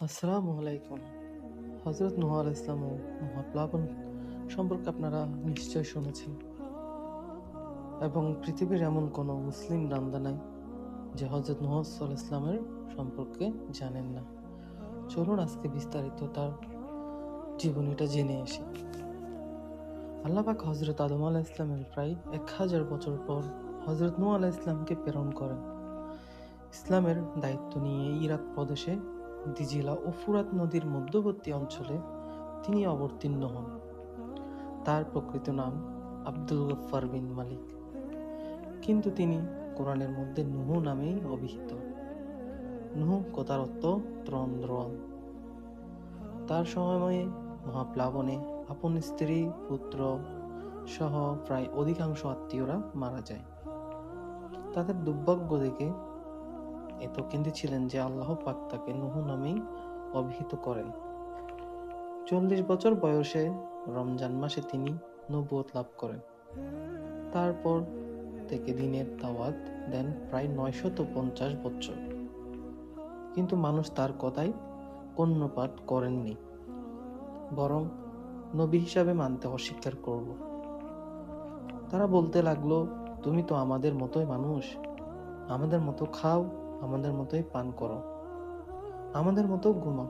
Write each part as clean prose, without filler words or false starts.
আসসালামু আলাইকুম। হযরত নূহ আলাইহিস সালাম ও মহাপ্লাবন সম্পর্কে আপনারা নিশ্চয় শুনেছেন এবং পৃথিবীর এমন কোনো মুসলিম বান্দা নাই যে হযরত নূহ সাল্লাল্লাহু ইসলামের সম্পর্কে জানেন না। চলুন আজকে বিস্তারিত তার জীবনীটা জেনে আসি। আল্লাহ পাক হযরত আদম আলাইহিস সালামের প্রায় 1000 বছর পর হযরত নূহ আলাইহিস সালামকে প্রেরণ করেন। ইসলামের দায়িত্ব নিয়ে ইরাক প্রদেশে দিজিলা ও ফুরাত নদীর মধ্যবর্তী অঞ্চলে তিনি অবতীর্ণ হন। তার প্রকৃত নাম আব্দুল গফফার বিন মালিক, কিন্তু তিনি কোরআনের মধ্যে নূহ নামেই অভিহিত। নূহ কথার অর্থ ত্রণ। তার সময়ে মহাপ্লাবনে আপন স্ত্রী, পুত্র সহ প্রায় অধিকাংশ আত্মীয়রা মারা যায়। তাদের দুর্ভাগ্য দেখে এত কেঁদেছিলেন যে আল্লাহ পাক তাকে নূহ নামেই অভিহিত করেন। 40 বছর বয়সে রমজান মাসে তিনি নবুয়ত লাভ করেন। তারপর থেকে দিনের দাওয়াত দেন প্রায় 950 বছর, কিন্তু মানুষ তার কথায় কর্ণপাত করেননি, বরং নবী হিসাবে মানতে অস্বীকার করল। তারা বলতে লাগলো, তুমি তো আমাদের মতোই মানুষ, আমাদের মতো খাও, আমাদের মতোই পান করো, আমাদের মতো ঘুমাও,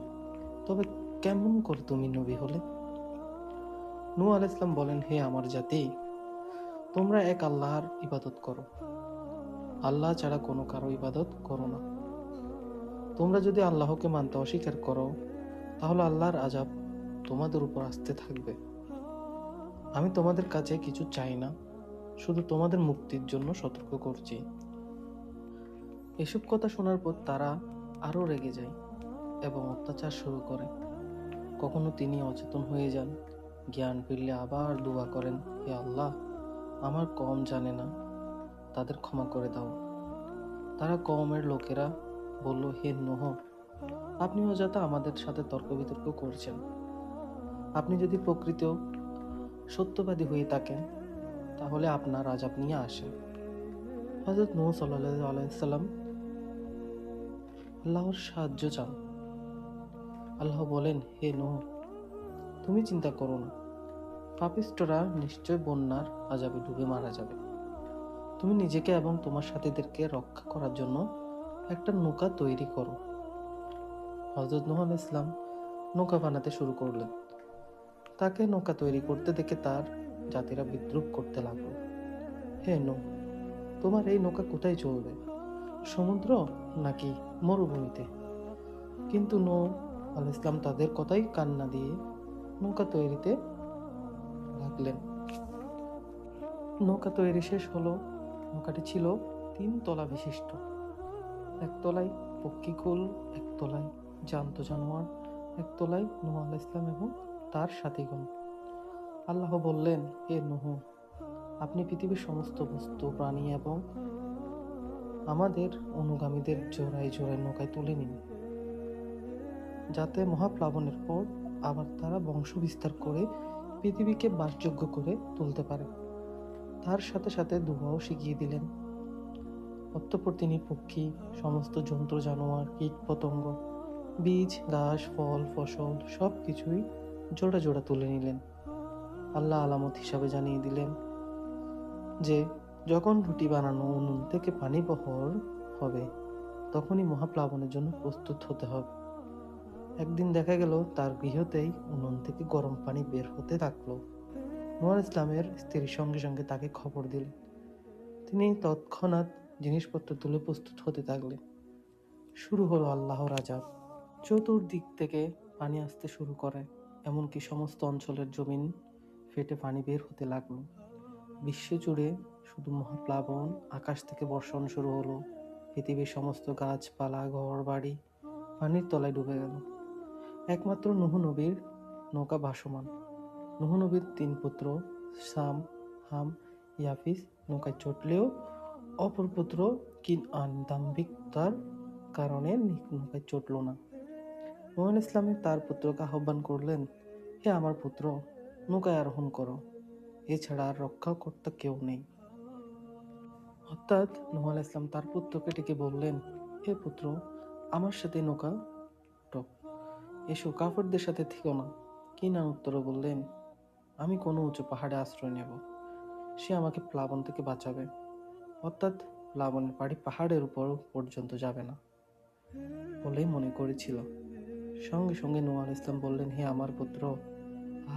তবে কেমন করে তুমি নবী হলে? নূহ আলাইহিস সালাম বলেন, হে আমার জাতি, তোমরা এক আল্লাহর ইবাদত করো, আল্লাহ ছাড়া কোনো কারো ইবাদত করো না। তোমরা যদি আল্লাহকে মানতে অস্বীকার করো, তাহলে আল্লাহর আযাব তোমাদের উপর আসতে থাকবে। আমি তোমাদের কাছে কিছু চাই না, শুধু তোমাদের মুক্তির জন্য সতর্ক করছি। এসব কথা শোনার পর তারা আরো রেগে যায় এবং অত্যাচার শুরু করে। কখনো তিনি অচেতন হয়ে যান, জ্ঞান ফিরলে আবার দোয়া করেন, হে আল্লাহ, আমার কওম জানে না, তাদের ক্ষমা করে দাও। তারা কওমের লোকেরা বলল, হে নূহ, আপনি অযথা আমাদের সাথে তর্ক বিতর্ক করছেন। আপনি যদি প্রকৃত সত্যবাদী হয়ে থাকেন, তাহলে আপনার আযাব নিয়ে আসেন। হযরত নূহ সাল্লাল্লাহু আলাইহি সাল্লাম আল্লাহর সাহায্য চান। আল্লাহ বলেন, হে নূহ, তুমি চিন্তা করো না, পাপিষ্ঠরা নিশ্চয় বন্যার আযাবে ডুবে মারা যাবে। তুমি নিজেকে এবং তোমার সাথীদেরকে রক্ষা করার জন্য একটা নৌকা তৈরি করো। হযরত নূহ আলাইহিস সালাম নৌকা বানাতে শুরু করলেন। তাকে নৌকা তৈরি করতে দেখে তার জাতিরা বিদ্রূপ করতে লাগলো। হে নূহ, তোমার এই নৌকা কোথায় চলবে, সমুদ্র নাকি মরুভূমিতে? কিন্তু নূহ আলাইহিস সালাম তাদের কথাই কান না দিয়ে নৌকা তৈরিতে লাগলেন। নৌকা তৈরি শেষ হলো। নৌকাটি ছিল 3 তলা বিশিষ্ট। এক তলায় পক্ষীকুল, এক তলায় জ্যান্ত জানোয়ার, এক তলায় নূহ আলাইহিস সালাম এবং তার সাথীগণ। আল্লাহ বললেন, হে নূহ, আপনি পৃথিবীর সমস্ত বস্তু, প্রাণী এবং আমাদের অনুগামীদের জোড়ায় জোড়ায় নৌকায় তুলে নিন, যাতে মহাপ্লাবনের পর আবার তারা বংশ বিস্তার করে পৃথিবীকে বাসযোগ্য করে তুলতে পারে। তার সাথে সাথে দোয়াও শিখিয়ে দিলেন। অতঃপর তিনি পক্ষী, সমস্ত জন্তু জানোয়ার, কীট পতঙ্গ, বীজ, ঘাস, ফল, ফসল সব কিছুই জোড়া জোড়া তুলে নিলেন। আল্লাহ আলামত হিসাবে জানিয়ে দিলেন যে যখন রুটি বানানো উনুন থেকে পানি বহর হবে, তখনই মহাপ্লাবনের জন্য প্রস্তুত হতে হবে। একদিন দেখা গেল তার গৃহতেই উনুন থেকে গরম পানি বের হতে থাকলো। নূহ আলাইহিস সালামের স্ত্রী সঙ্গে সঙ্গে তাকে খবর দিলেন। তিনি তৎক্ষণাৎ জিনিসপত্র তুলে প্রস্তুত হতে থাকলেন। শুরু হলো আল্লাহর আযাব। চতুর্দিক থেকে পানি আসতে শুরু করে, এমনকি সমস্ত অঞ্চলের জমিন ফেটে পানি বের হতে লাগলো। বিশ্বজুড়ে শুধু মহাপ্লাবন, আকাশ থেকে বর্ষণ শুরু হলো। পৃথিবীর সমস্ত গাছপালা, ঘর বাড়ি পানির তলায় ডুবে গেল। একমাত্র নূহ নবীর নৌকা ভাসমান। নূহ নবীর 3 পুত্র সাম, হাম, ইয়াফিস নৌকায় চড়লেও অপর পুত্র কিনআন দাম্ভিকতার কারণে নৌকায় চড়ল না। নূহ আলাইহিস সালাম তার পুত্রকে আহ্বান করলেন, হে আমার পুত্র, নৌকায় আরোহণ করো, এছাড়া আর রক্ষাকর্তা কেউ নেই। অর্থাৎ নূহ আলাইহিস সালাম তার পুত্রকে ডেকে বললেন, হে পুত্র, আমার সাথে নৌকা ওঠো। এসো, কাফেরদের সাথে থেকো না। কিনান উত্তরে বললেন, আমি কোনো উঁচু পাহাড়ে আশ্রয় নেব, সে আমাকে প্লাবন থেকে বাঁচাবে, অর্থাৎ প্লাবনের বাড়ি পাহাড়ের উপর পর্যন্ত যাবে না বলেই মনে করেছিল। সঙ্গে সঙ্গে নূহ আলাইহিস সালাম বললেন, হে আমার পুত্র,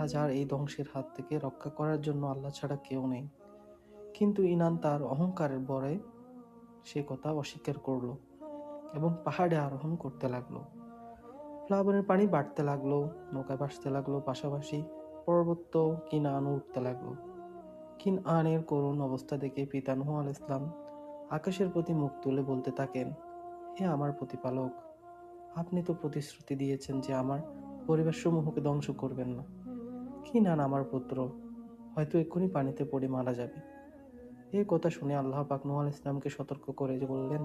আজ আর এই ধ্বংসের হাত থেকে রক্ষা করার জন্য আল্লাহ ছাড়া কেউ নেই। কিন্তু ইনান তার অহংকারের বরে সে কথা অস্বীকার করলো এবং পাহাড়ে আরোহণ করতে লাগলো। প্লাবনের পানি বাড়তে লাগলো, নৌকায় ভাসতে লাগলো, পাশাপাশি পর্বত কিনানও উঠতে লাগলো। কিনআনের করুণ অবস্থা দেখে পিতা নূহ আলাইহিস সালাম আকাশের প্রতি মুখ তুলে বলতে থাকেন, হে আমার প্রতিপালক, আপনি তো প্রতিশ্রুতি দিয়েছেন যে আমার পরিবার সমূহকে ধ্বংস করবেন না। কিনান আমার পুত্র, হয়তো এক্ষুনি পানিতে পড়ে মারা যাবে। এই কথা শুনে আল্লাহ পাক নূহ আলাইহিস সালামকে সতর্ক করে যে বললেন,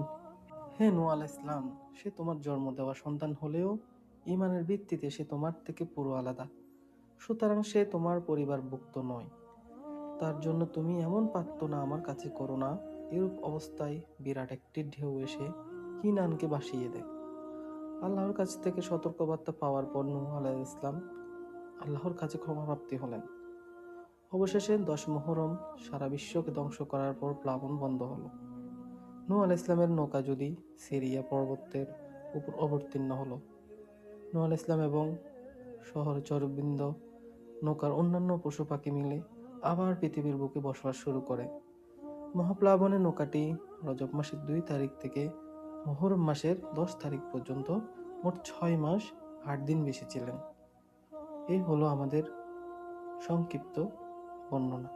হে নূহ আলাইহিস সালাম, সে তোমার জন্ম দেওয়া সন্তান হলেও ঈমানের ভিত্তিতে সে তোমার থেকে পুরো আলাদা, সুতরাং সে তোমার পরিবারভুক্ত নয়। তার জন্য তুমি এমন প্রার্থনা আমার কাছে করো না। এরূপ অবস্থায় বিরাট একটি ঢেউ এসে কিনানকে ভাসিয়ে দেয়। আল্লাহর কাছ থেকে সতর্কবার্তা পাওয়ার পর নূহ আলাইহিস সালাম আল্লাহর কাছে ক্ষমাপ্রাপ্তি হলেন। অবশেষে 10 মুহররম সারা বিশ্বকে ধ্বংস করার পর প্লাবন বন্ধ হলো। নূহ আলাইহিস সালামের নৌকা যদি সিরিয়া পর্বতের উপর অবতীর্ণ হলো। নূহ আলাইহিস সালাম এবং সহচরবৃন্দ, নৌকার অন্যান্য পশু পাখি মিলে আবার পৃথিবীর বুকে বসবাস শুরু করে। মহাপ্লাবনে নৌকাটি রজব মাসের 2 তারিখ থেকে মুহররম মাসের 10 তারিখ পর্যন্ত মোট 6 মাস 8 দিন ভেসেছিলেন। এই হলো আমাদের সংক্ষিপ্ত বর্ণনা।